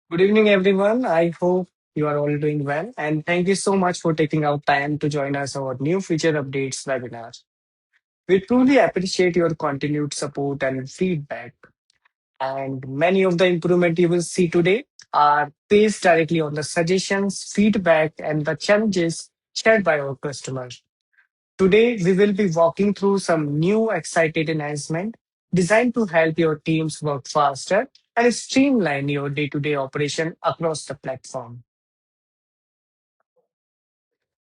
Good evening, everyone. I hope you are all doing well. And thank you so much for taking out time to join us our new feature updates webinar. We truly appreciate your continued support and feedback. And many of the improvement you will see today are based directly on the suggestions, feedback, and the challenges shared by our customers. Today, we will be walking through some new exciting enhancement designed to help your teams work faster and streamline your day-to-day operation across the platform.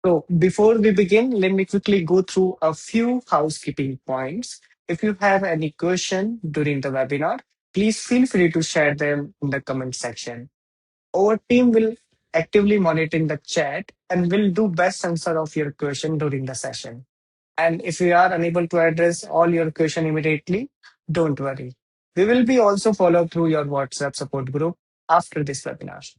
So before we begin, let me quickly go through a few housekeeping points. If you have any question during the webinar, please feel free to share them in the comment section. Our team will actively monitor the chat and will do best answer of your question during the session. And if we are unable to address all your question immediately, don't worry. We will be also follow through your WhatsApp support group after this webinar.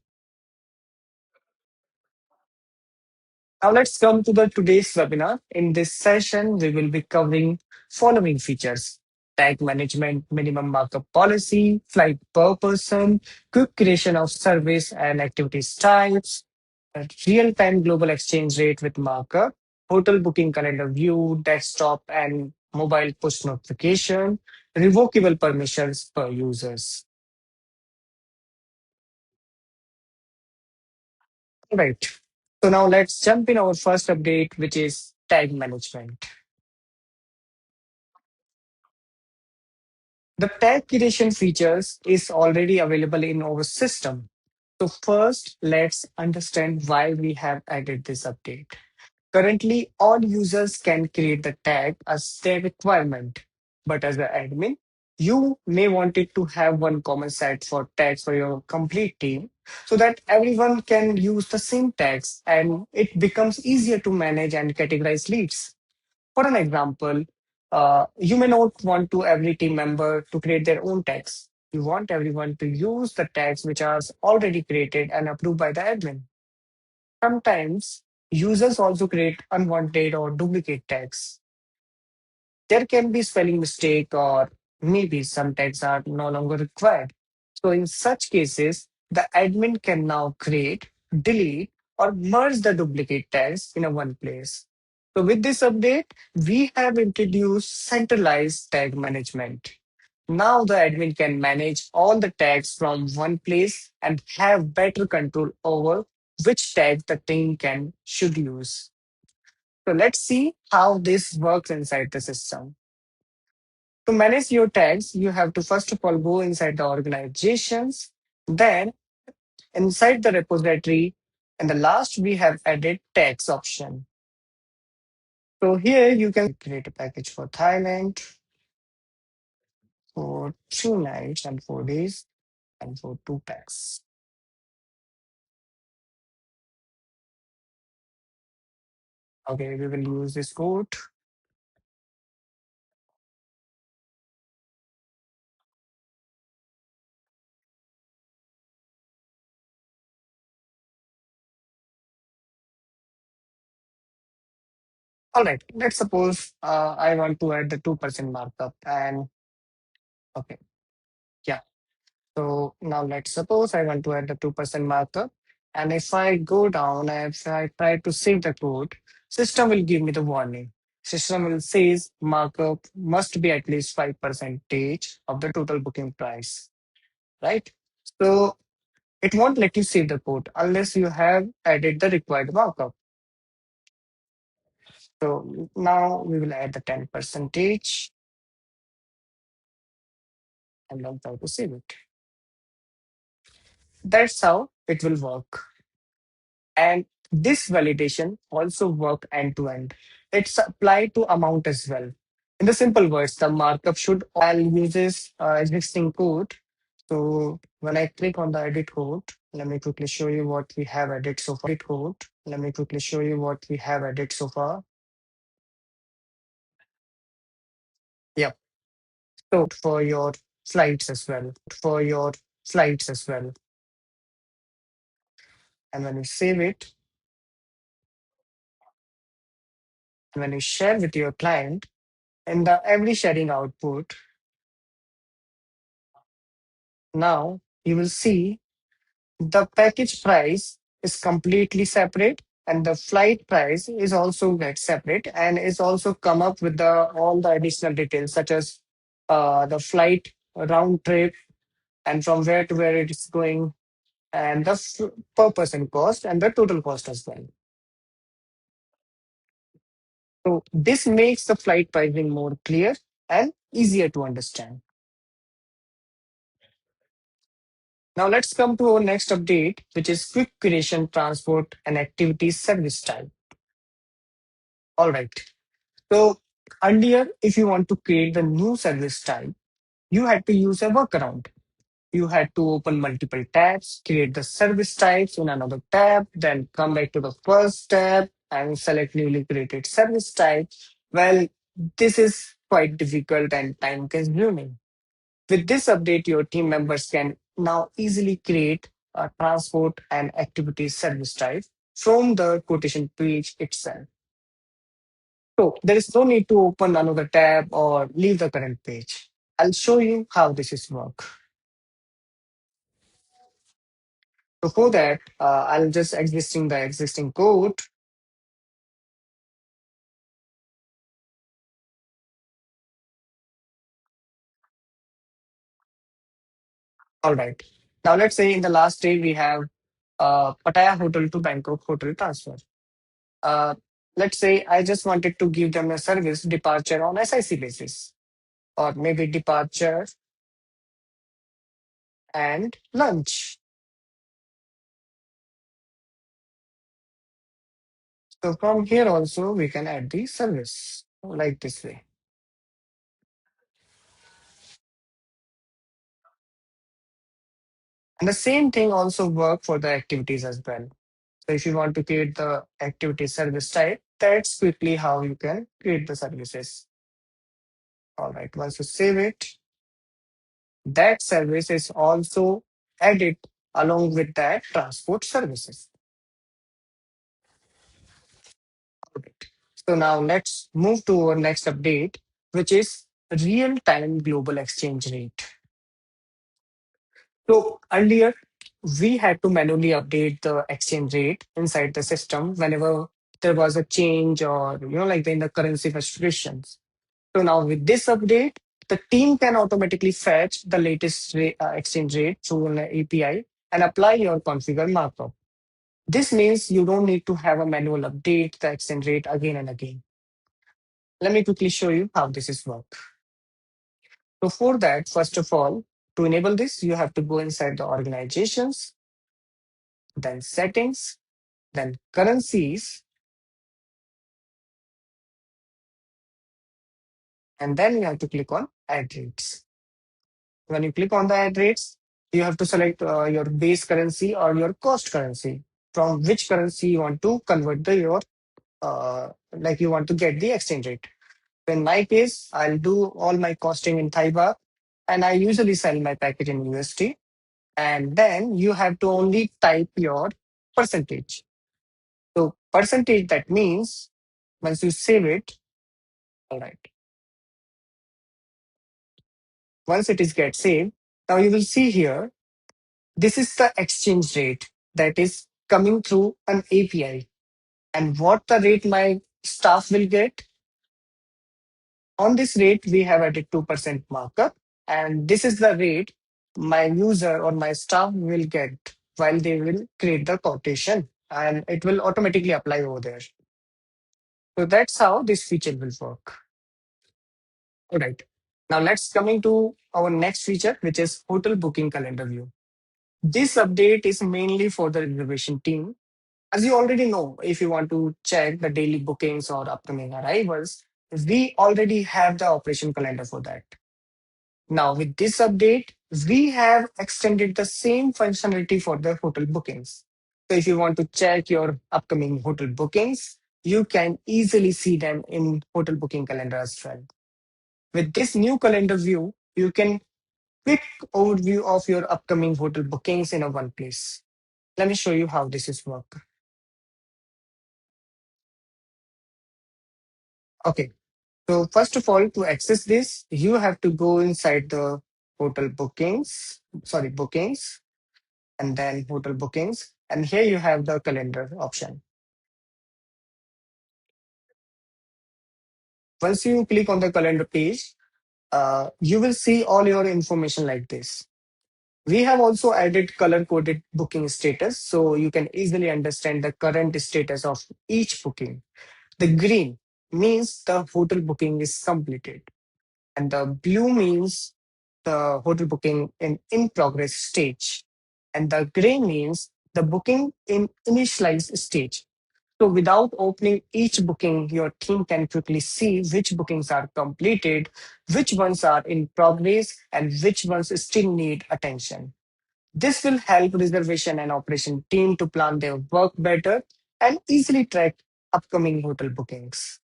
Now let's come to the today's webinar. In this session, we will be covering following features: tag management, minimum markup policy, flight per person, quick creation of service and activities types, a real-time global exchange rate with markup, hotel booking calendar view, desktop and mobile push notification, revocable permissions per users. Right. So now let's jump in our first update, which is tag management. The tag creation features is already available in our system. So first, let's understand why we have added this update. Currently, all users can create the tag as their requirement. But as an admin, you may want it to have one common set for tags for your complete team so that everyone can use the same tags and it becomes easier to manage and categorize leads. For an example, you may not want to every team member to create their own tags. You want everyone to use the tags which are already created and approved by the admin. Sometimes users also create unwanted or duplicate tags. There can be spelling mistake or maybe some tags are no longer required. So in such cases, the admin can now create, delete, or merge the duplicate tags in a one place. So with this update, we have introduced centralized tag management. Now the admin can manage all the tags from one place and have better control over which tag the team can should use. So let's see how this works inside the system. To manage your tags, you have to first of all go inside the organizations, then inside the repository, and the last we have added tags option. So here you can create a package for Thailand for 2 nights and 4 days and for 2 packs. Okay, we will use this code. All right, let's suppose I want to add the 2% markup and okay, yeah. So now let's suppose I want to add the 2% markup. And if I go down and if I try to save the code, system will give me the warning. System will says markup must be at least 5% of the total booking price, right? So it won't let you save the code unless you have added the required markup. So now we will add the 10 percentage and then try to save it. That's how it will work. And this validation also work end to end. It's applied to amount as well. In the simple words, the markup should all uses existing code. So when I click on the edit code, let me quickly show you what we have added so far. Let me quickly show you what we have added so far. Yep. So for your flights as well. For your flights as well. And when you save it, and when you share with your client, in the every sharing output, now you will see The package price is completely separate, and the flight price is also get separate, and is also come up with the all the additional details such as the flight round trip and from where to where it is going, and the per person cost and the total cost as well. So this makes the flight pricing more clear and easier to understand. Now let's come to our next update, which is quick creation, transport, and activity service type. All right. So earlier, if you want to create the new service type, you had to use a workaround. You had to open multiple tabs, create the service types in another tab, then come back to the first tab and select newly created service type. Well, this is quite difficult and time consuming. With this update, your team members can now easily create a transport and activity service type from the quotation page itself. So there is no need to open another tab or leave the current page. I'll show you how this is work. So for that, I'll just existing the existing code. All right. Now let's say in the last day we have Pattaya Hotel to Bangkok Hotel transfer. Uh, let's say I just wanted to give them a service departure on SIC basis, or maybe departure and lunch. So from here also we can add the service like this way. And the same thing also work for the activities as well. So if you want to create the activity service type, that's quickly how you can create the services. All right, once you save it, that service is also added along with that transport services. All right. So now let's move to our next update, which is real-time global exchange rate. So earlier, we had to manually update the exchange rate inside the system whenever there was a change or, like in the currency fluctuations. So now with this update, the team can automatically fetch the latest exchange rate through an API and apply your configure markup. This means you don't need to have a manual update the exchange rate again and again. Let me quickly show you how this is work. So for that, first of all, to enable this, you have to go inside the organizations, then settings, then currencies, and then you have to click on add rates. When you click on the add rates, you have to select your base currency or your cost currency, from which currency you want to convert your like you want to get the exchange rate. In my case, I'll do all my costing in Thai baht, and I usually sell my package in USD. And then you have to only type your percentage. So percentage, that means once you save it, all right. Once it is get saved, now you will see here, this is the exchange rate that is coming through an API. And what the rate my staff will get, on this rate, we have added 2% markup. And this is the rate my user or my staff will get while they will create the quotation. And it will automatically apply over there. So that's how this feature will work. All right. Now let's coming to our next feature, which is hotel booking calendar view. This update is mainly for the reservation team. As you already know, if you want to check the daily bookings or upcoming arrivals, we already have the operation calendar for that. Now, with this update, we have extended the same functionality for the hotel bookings. So, if you want to check your upcoming hotel bookings, you can easily see them in hotel booking calendar as well. With this new calendar view, you can quick overview of your upcoming hotel bookings in a one place. Let me show you how this is work. Okay. So first of all, to access this, you have to go inside the hotel bookings, sorry, bookings. and then hotel bookings. And here you have the calendar option. Once you click on the calendar page, you will see all your information like this. We have also added color coded booking status so you can easily understand the current status of each booking. The green means the hotel booking is completed, and the blue means the hotel booking in progress stage, and the gray means the booking in initialized stage. So without opening each booking, your team can quickly see which bookings are completed, which ones are in progress, and which ones still need attention. This will help reservation and operation team to plan their work better and easily track upcoming hotel bookings.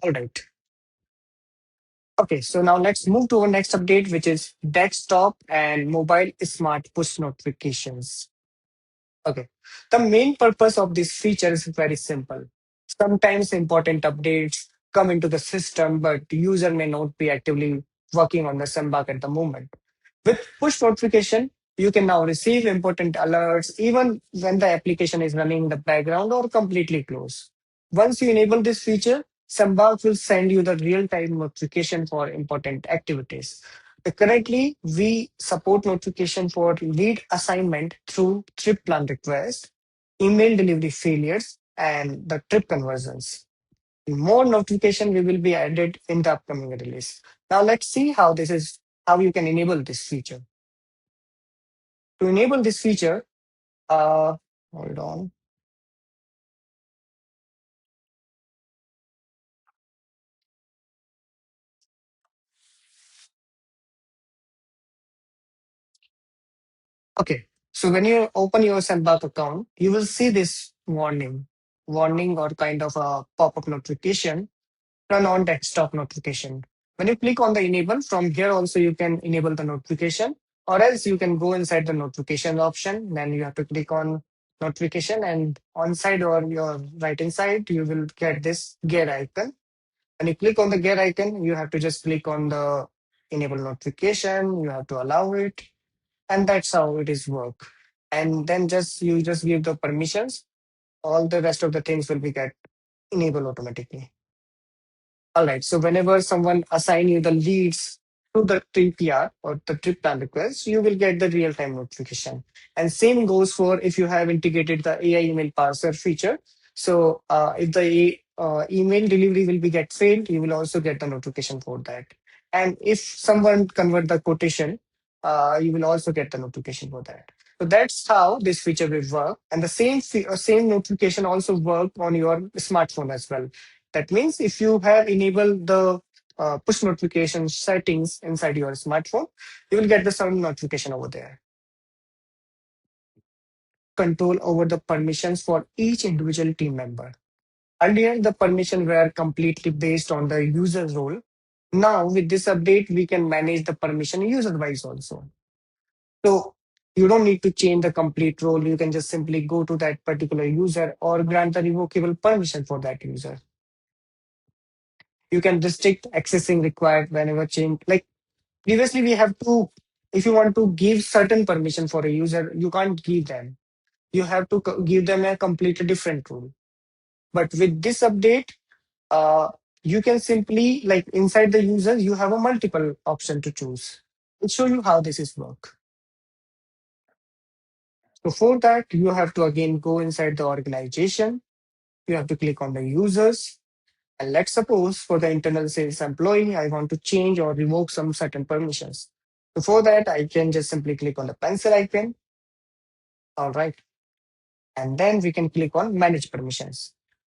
All right. Okay, so now let's move to our next update, which is desktop and mobile smart push notifications. Okay. The main purpose of this feature is very simple. Sometimes important updates come into the system, but user may not be actively working on the Sembark at the moment. With push notification, you can now receive important alerts even when the application is running in the background or completely closed. Once you enable this feature, Sembark will send you the real-time notification for important activities. Currently, we support notification for lead assignment through trip plan request, email delivery failures, and the trip conversions. More notification we will be added in the upcoming release. Now let's see how you can enable this feature. To enable this feature, hold on. Okay, so when you open your Sandbox account, you will see this warning or kind of a pop-up notification. Turn on desktop notification. When you click on the enable, from here also you can enable the notification, or else you can go inside the notification option. Then you have to click on notification, and on side or your right hand side, you will get this gear icon. When you click on the gear icon, you have to just click on the enable notification. You have to allow it, and that's how it is work. And then just give the permissions. All the rest of the things will be get enabled automatically. All right. So whenever someone assign you the leads to the TPR or the trip plan request, you will get the real-time notification. And same goes for if you have integrated the AI email parser feature. So if the email delivery will be get failed, you will also get the notification for that. And if someone convert the quotation, you will also get the notification for that. So that's how this feature will work. And the same notification also work on your smartphone as well. That means if you have enabled the push notification settings inside your smartphone, you will get the some notification over there. Control over the permissions for each individual team member. Earlier, the permission were completely based on the user role. Now, with this update, we can manage the permission user-wise also. So you don't need to change the complete role. You can just simply go to that particular user or grant the revocable permission for that user. You can restrict accessing required whenever change. Like previously, we have to, if you want to give certain permission for a user, you can't give them. You have to give them a completely different rule. But with this update, uh, you can simply like inside the user, you have a multiple option to choose. I'll show you how this is work. So for that, you have to again go inside the organization. You have to click on the users. And let's suppose for the internal sales employee, I want to change or revoke some certain permissions. Before that, I can just simply click on the pencil icon. All right. And then we can click on manage permissions.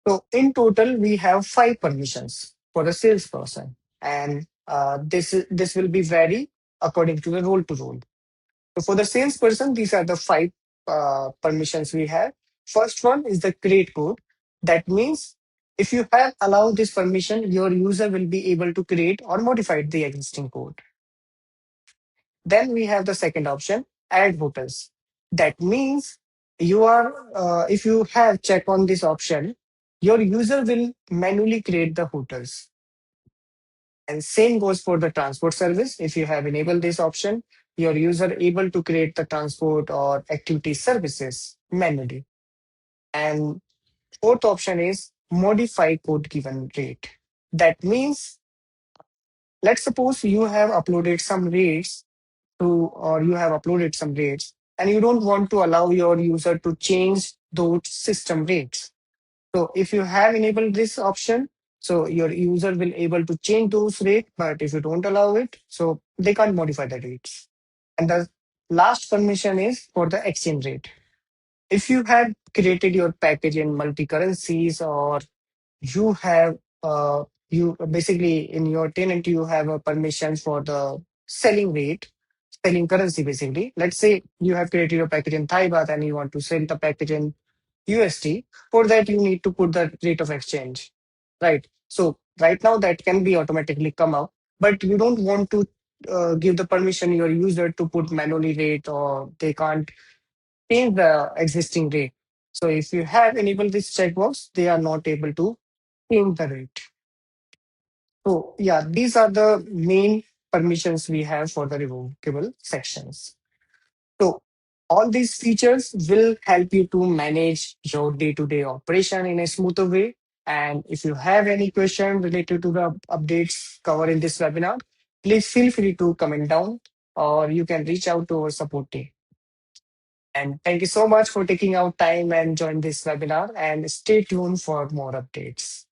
So in total, we have 5 permissions for the salesperson. And this will be vary according to the role to role. So for the salesperson, these are the 5 permissions we have. First one is the create code. That means if you have allowed this permission, your user will be able to create or modify the existing code. Then we have the second option, add hotels. That means if you have check on this option, your user will manually create the hotels. And same goes for the transport service. If you have enabled this option, your user able to create the transport or activity services manually. And fourth option is modify code given rate. That means, let's suppose you have uploaded some rates or you have uploaded some rates and you don't want to allow your user to change those system rates. So if you have enabled this option, so your user will able to change those rates, but if you don't allow it, so they can't modify the rates. And the last permission is for the exchange rate. If you have created your package in multi currencies, or you have you basically in your tenant you have a permission for the selling rate, selling currency. Basically, let's say you have created your package in Thai baht and you want to sell the package in USD. For that you need to put the rate of exchange, right? So right now that can be automatically come up, but you don't want to give the permission your user to put manually rate, or they can't change the existing rate. So if you have enabled this checkbox, they are not able to change the rate. So yeah, these are the main permissions we have for the revocable sections. So all these features will help you to manage your day-to-day operation in a smoother way. And if you have any question related to the updates covered in this webinar, please feel free to comment down, or you can reach out to our support team. And thank you so much for taking out time and join this webinar, and stay tuned for more updates.